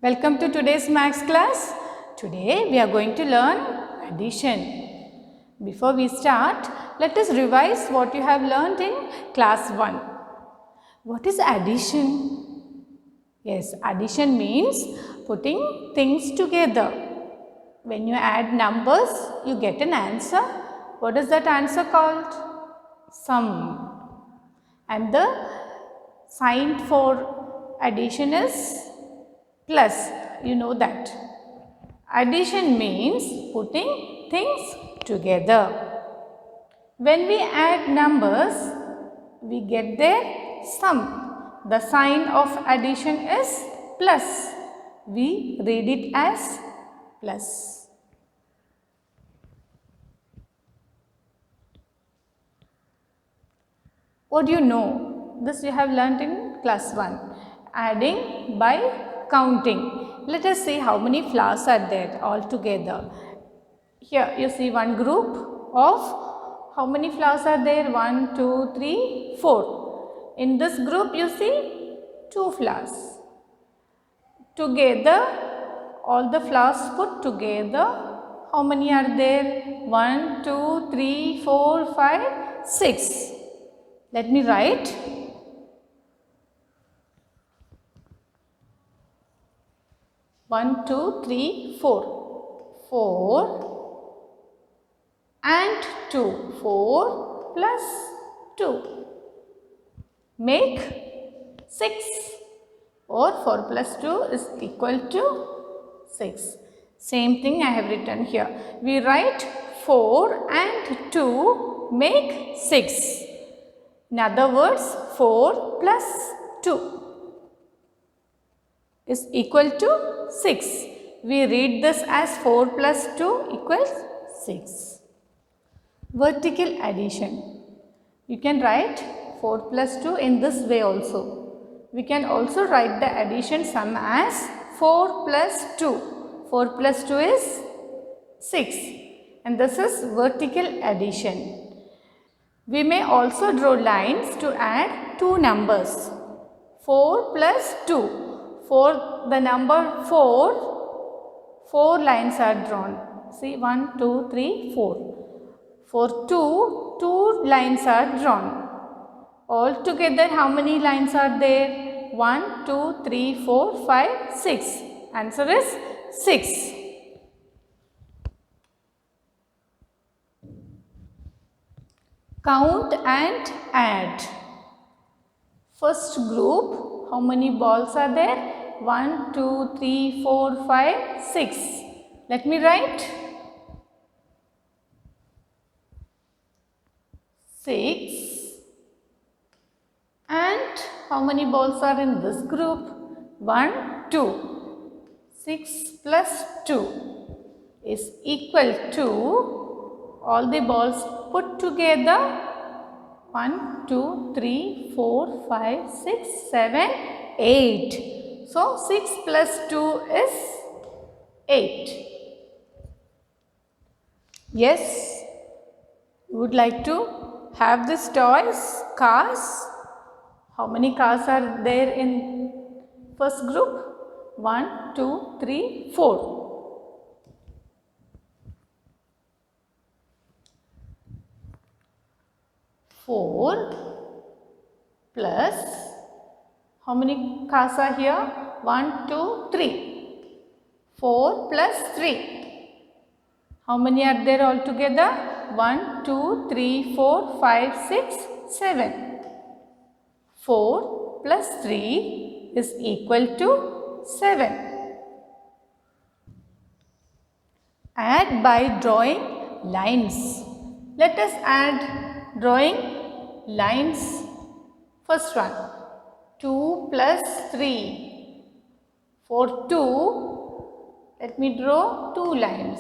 Welcome to today's maths class. Today we are going to learn addition. Before we start, let us revise what you have learned in class 1. What is addition? Yes, addition means putting things together. When you add numbers, you get an answer. What is that answer called? Sum. And the sign for addition is plus. You know that. Addition means putting things together. When we add numbers, we get their sum. The sign of addition is plus. We read it as plus. What do you know? This you have learnt in class 1. Adding by counting. Let us see how many flowers are there all together. Here you see one group of how many flowers are there? 1, 2, 3, 4. In this group you see 2 flowers. Together, all the flowers put together, how many are there? 1, 2, 3, 4, 5, 6. Let me write. 1, 2, 3, 4. 4 and 2. 4 plus 2 make 6, or 4 plus 2 is equal to 6. Same thing I have written here. We write 4 and 2 make 6. In other words, 4 plus 2 is equal to 6. We read this as 4 plus 2 equals 6. Vertical addition. You can write 4 plus 2 in this way also. We can also write the addition sum as 4 plus 2. 4 plus 2 is 6. And this is vertical addition. We may also draw lines to add two numbers. 4 plus 2. For the number 4 lines are drawn. See 1, 2, 3, 4. For 2 lines are drawn. All together how many lines are there? 1, 2, 3, 4, 5, 6. Answer is 6. Count and add. First group, how many balls are there? 1, 2, 3, 4, 5, 6. Let me write. 6. And how many balls are in this group? 1, 2. 6 plus 2 is equal to, all the balls put together, 1, 2, 3, 4, 5, 6, 7, 8. So 6 plus 2 is 8. Yes, you would like to have these toys, cars. How many cars are there in first group? 1, 2, 3, 4. 4 plus, how many cars are here? 1, 2, 3. 4 plus 3. How many are there altogether? 1, 2, 3, 4, 5, 6, 7. 4 plus 3 is equal to 7. Add by drawing lines. Let us add drawing lines. First one, 2 plus 3. For 2, let me draw 2 lines.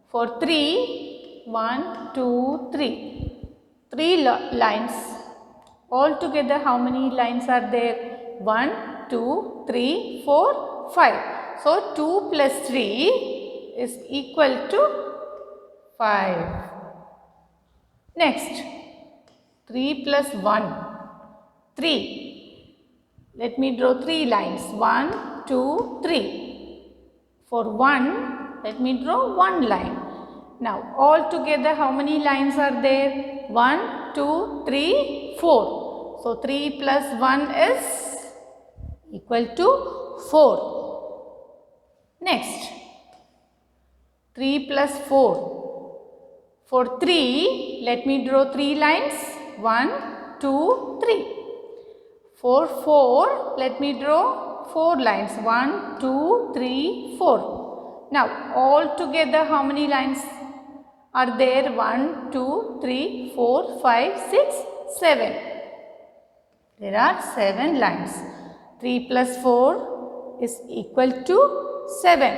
For 3, 1, 2, 3. 3 lines. All together how many lines are there? 1, 2, 3, 4, 5. So 2 plus 3 is equal to 5. Next, 3 plus 1, 3. Let me draw 3 lines. 1, 2, 3. For 1, let me draw one line. Now, all together how many lines are there? 1, 2, 3, 4. So, 3 plus 1 is equal to 4. Next, 3 plus 4. For 3, let me draw 3 lines. 1, 2, 3. For 4, let me draw 4 lines. 1, 2, 3, 4. Now, all together how many lines are there? 1, 2, 3, 4, 5, 6, 7. There are 7 lines. 3 plus 4 is equal to 7.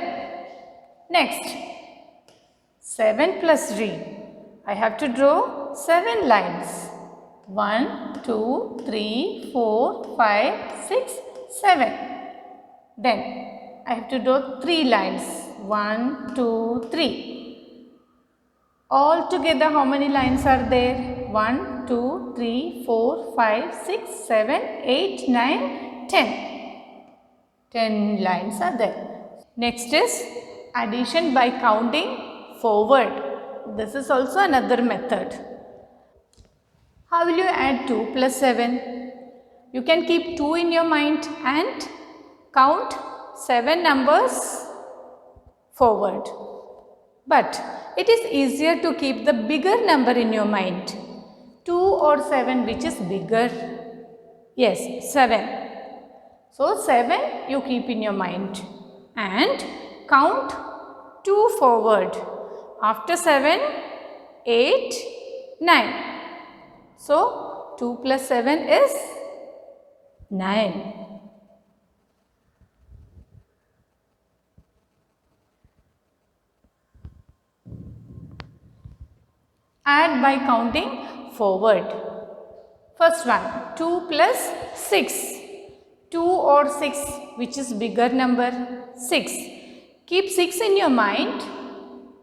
Next, 7 plus 3. I have to draw 7 lines. 1, 2, 3, 4, 5, 6, 7. Then I have to draw 3 lines. 1, 2, 3. All together how many lines are there? 1, 2, 3, 4, 5, 6, 7, 8, 9, 10. 10 lines are there. Next is addition by counting forward. This is also another method. How will you add 2 plus 7? You can keep 2 in your mind and count 7 numbers forward. But it is easier to keep the bigger number in your mind. 2 or 7, which is bigger? Yes, 7. So, 7 you keep in your mind and count 2 forward. After 7, 8, 9. So, 2 plus 7 is 9. Add by counting forward. First one, 2 plus 6. 2 or 6, which is bigger number? 6. Keep 6 in your mind.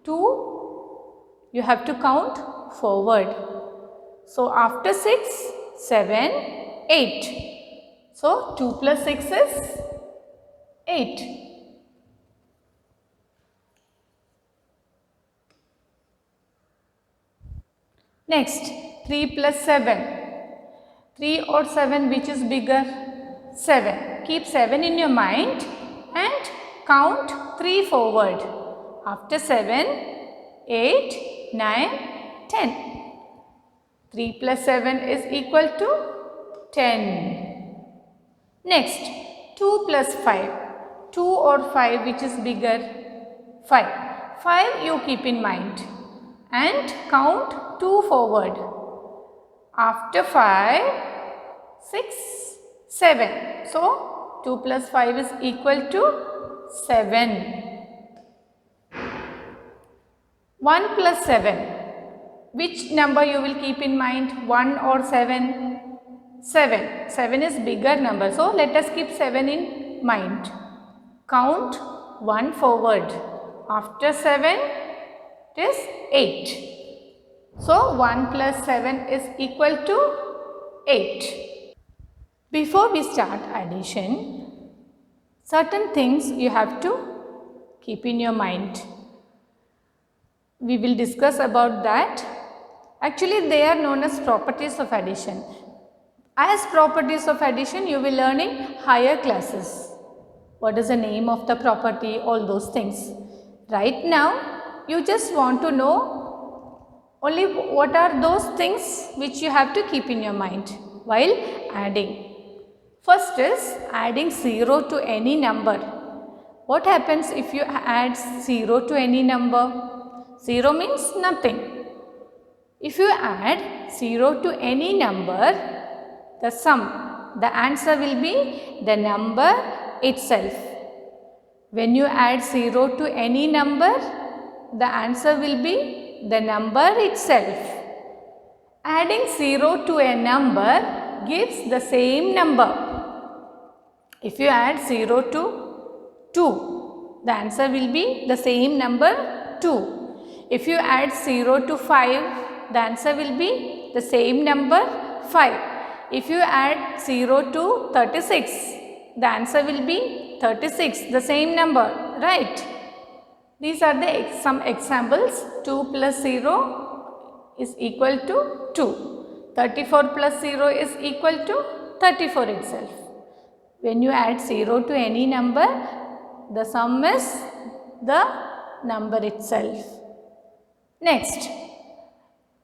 2, you have to count forward. So, after 6, 7, 8. So, 2 plus 6 is 8. Next, 3 plus 7. 3 or 7, which is bigger? 7. Keep 7 in your mind and count 3 forward. After 7, 8, 9, 10. 3 plus 7 is equal to 10. Next, 2 plus 5. 2 or 5, which is bigger? 5. 5 you keep in mind and count 2 forward. After 5, 6, 7. So, 2 plus 5 is equal to 7. 1 plus 7. Which number you will keep in mind? 1 or 7? 7. 7 is bigger number. So, let us keep 7 in mind. Count 1 forward. After 7, it is 8. So, 1 plus 7 is equal to 8. Before we start addition, certain things you have to keep in your mind. We will discuss about that. Actually, they are known as properties of addition. As properties of addition, you will learn in higher classes. What is the name of the property? All those things. Right now, you just want to know only what are those things which you have to keep in your mind while adding. First is adding 0 to any number. What happens if you add 0 to any number? 0 means nothing. If you add 0 to any number, the answer will be the number itself. When you add 0 to any number, the answer will be the number itself. Adding 0 to a number gives the same number. If you add 0 to 2, the answer will be the same number 2. If you add 0 to 5, the answer will be the same number 5. If you add 0 to 36, the answer will be 36, the same number, right? These are some examples. 2 plus 0 is equal to 2. 34 plus 0 is equal to 34 itself. When you add 0 to any number, the sum is the number itself. Next,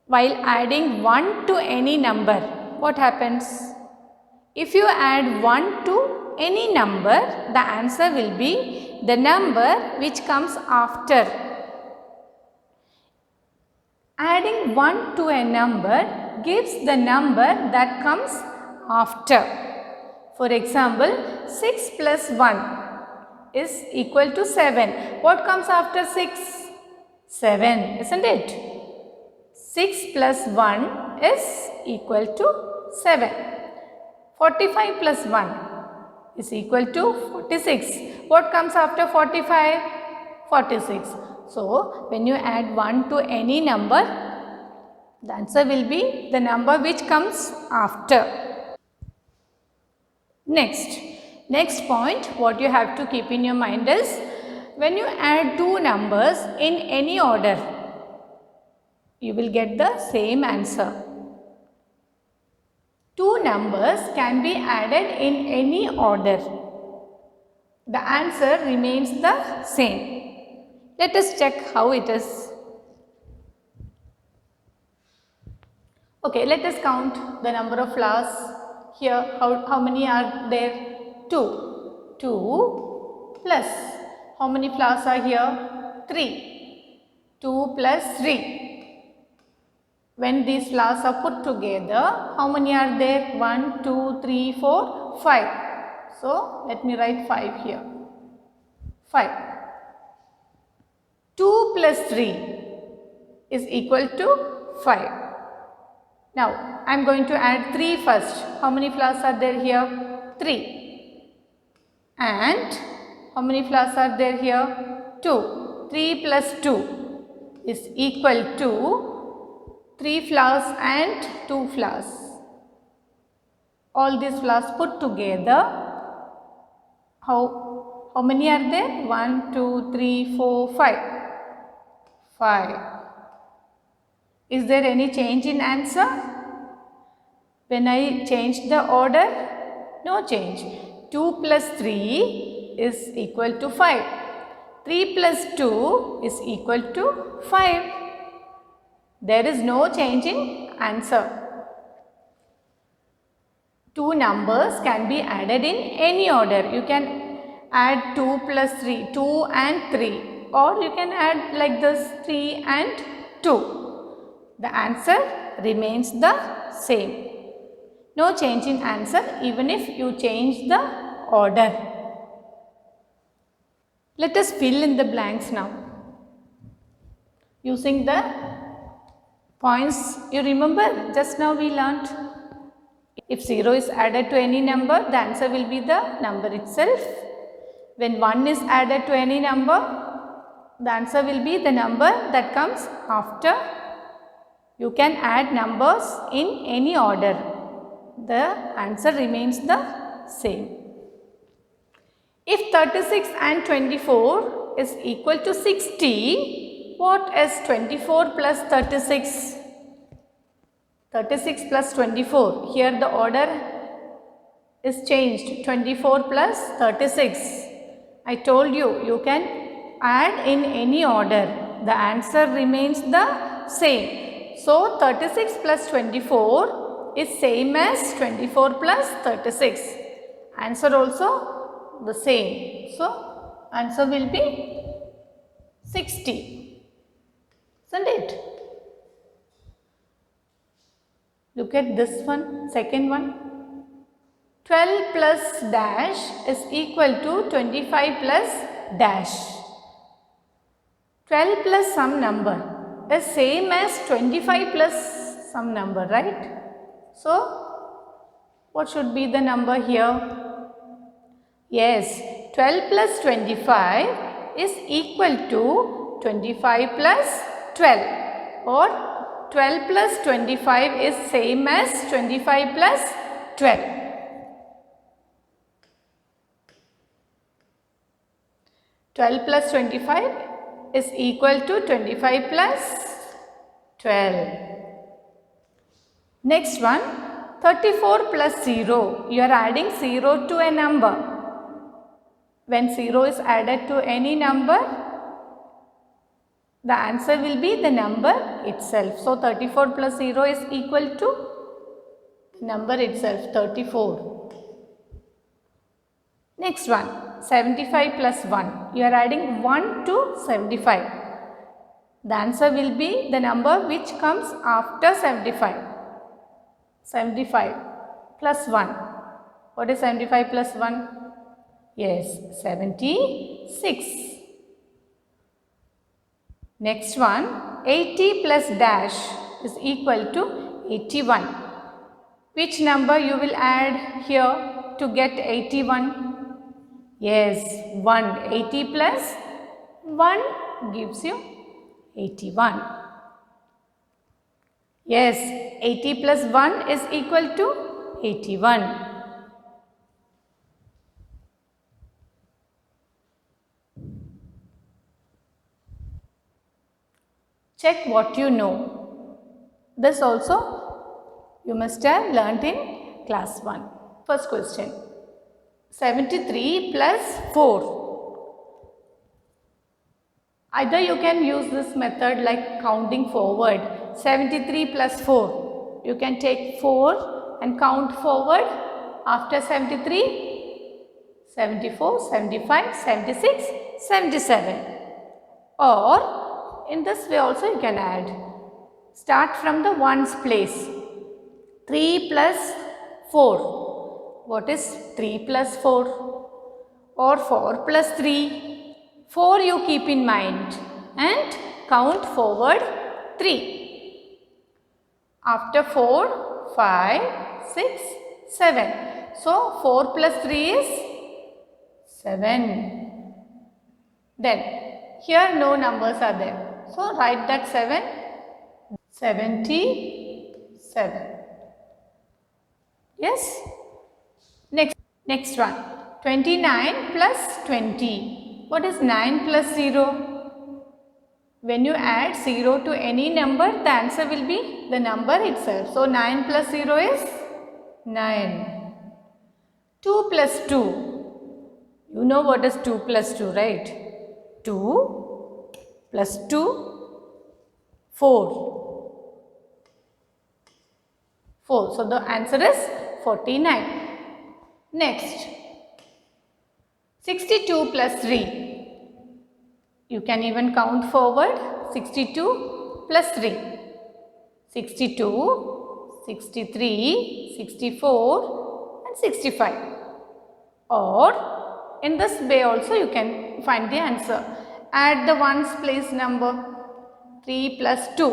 while adding 1 to any number, what happens? If you add 1 to any number, the answer will be the number which comes after. Adding 1 to a number gives the number that comes after. For example, 6 plus 1 is equal to 7. What comes after 6? 7, isn't it? 6 plus 1 is equal to 7. 45 plus 1 is equal to 46. What comes after 45? 46. So, when you add 1 to any number, the answer will be the number which comes after. Next point, what you have to keep in your mind is, when you add two numbers in any order, you will get the same answer. Two numbers can be added in any order. The answer remains the same. Let us check how it is. Okay, let us count the number of flowers here. How many are there? 2. 2 plus. How many flowers are here? 3. 2 plus 3. When these flowers are put together, how many are there? 1, 2, 3, 4, 5. So, let me write 5 here. 5. 2 plus 3 is equal to 5. Now, I am going to add 3 first. How many flowers are there here? 3. And how many flowers are there here? 2. 3 plus 2 is equal to 3 flowers and 2 flowers. All these flowers put together, how many are there? 1, 2, 3, 4, 5. 5. Is there any change in answer? When I change the order? No change. 2 plus 3 is equal to 5. 3 plus 2 is equal to 5. There is no change in answer. Two numbers can be added in any order. You can add 2 plus 3, 2 and 3, or you can add like this 3 and 2. The answer remains the same. No change in answer even if you change the order. Let us fill in the blanks now. Using the points, you remember just now we learnt, if 0 is added to any number, the answer will be the number itself. When 1 is added to any number, the answer will be the number that comes after. You can add numbers in any order. The answer remains the same. If 36 and 24 is equal to 60, what is 24 plus 36? 36 plus 24. Here the order is changed. 24 plus 36. I told you, you can add in any order. The answer remains the same. So, 36 plus 24 is same as 24 plus 36. Answer also the same. So, answer will be 60. Isn't it? Look at this one, second one. 12 plus dash is equal to 25 plus dash. 12 plus some number is same as 25 plus some number, right? So, what should be the number here? Yes, 12 plus 25 is equal to 25 plus 12, or 12 plus 25 is same as 25 plus 12. 12 plus 25 is equal to 25 plus 12. Next one, 34 plus 0. You are adding 0 to a number. When 0 is added to any number, the answer will be the number itself. So 34 plus 0 is equal to the number itself, 34. Next one, 75 plus 1. You are adding 1 to 75. The answer will be the number which comes after 75. 75 plus 1. What is 75 plus 1? Yes, 76. Next one, 80 plus dash is equal to 81. Which number you will add here to get 81? Yes, 1. 80 plus 1 gives you 81. Yes, 80 plus 1 is equal to 81. Check what you know. This also you must have learnt in class 1. First question. 73 plus 4. Either you can use this method like counting forward. 73 plus 4. You can take 4 and count forward after 73. 74, 75, 76, 77. Or in this way also you can add. Start from the ones place. 3 plus 4. What is 3 plus 4? Or 4 plus 3? 4 you keep in mind and count forward 3. After 4, 5, 6, 7. So 4 plus 3 is 7. Then here no numbers are there. So write that 7. 77. Yes? Next one. 29 plus 20. What is 9 plus 0? When you add 0 to any number, the answer will be the number itself. So 9 plus 0 is 9. 2 plus 2. You know what is 2 plus 2, right? 2 plus 2, 4. 4. So the answer is 49. Next, 62 plus 3. You can even count forward. 62 plus 3. 62, 63, 64 and 65. Or in this way also you can find the answer. Add the ones place number. 3 plus 2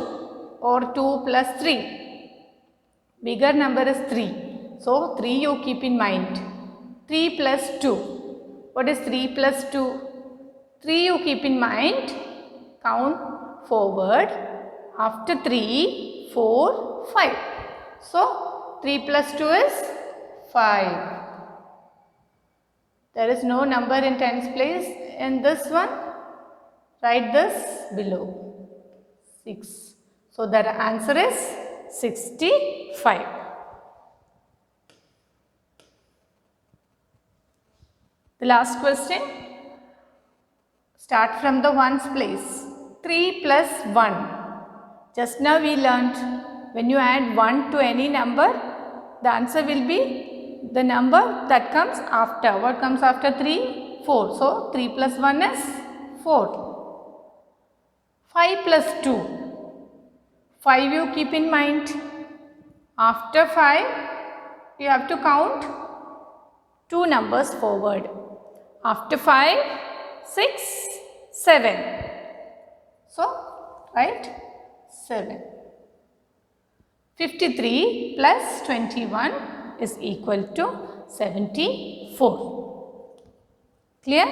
or 2 plus 3. Bigger number is 3. So 3 you keep in mind. 3 plus 2. What is 3 plus 2? 3 you keep in mind. Count forward. After 3, 4, 5. So 3 plus 2 is 5. There is no number in tens place in this one. Write this below. 6. So the answer is 65. The last question. Start from the ones place. 3 plus 1. Just now we learnt when you add 1 to any number, the answer will be the number that comes after. What comes after 3? 4. So 3 plus 1 is 4. 5 plus 2. 5 you keep in mind. After 5, you have to count 2 numbers forward. After 5, 6, 7. So, write 7. 53 plus 21 is equal to 74. Clear?